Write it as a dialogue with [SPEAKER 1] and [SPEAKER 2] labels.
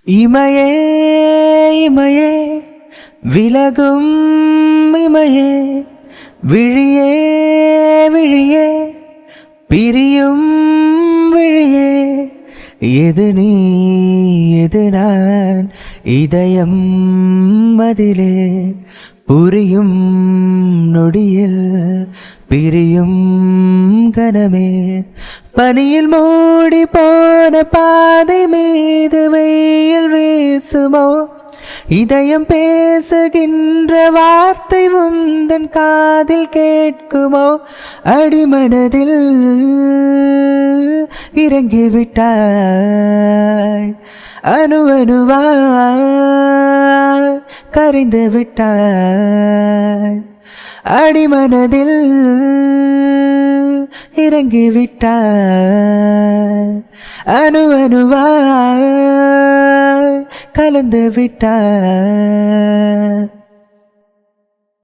[SPEAKER 1] இமையே இமையே விலகும் இமையே விழியே விழியே பிரியும் விழியே எது நீ எது நான் இதயம் மதிலே புரியும் நொடியில் பிரியும் கனமே பனியில் மூடி போன பாதை மீது வெயில் வீசுமோ இதயம் பேசுகின்ற வார்த்தை உந்தன் காதில் கேட்குமோ அடிமனதில் இறங்கிவிட்டாய் அணு அணுவாய் கரைந்து விட்டாய் அடிமனதில் இறங்கிவிட்டாய் அணு அணுவாய் கலந்து விட்டாய்.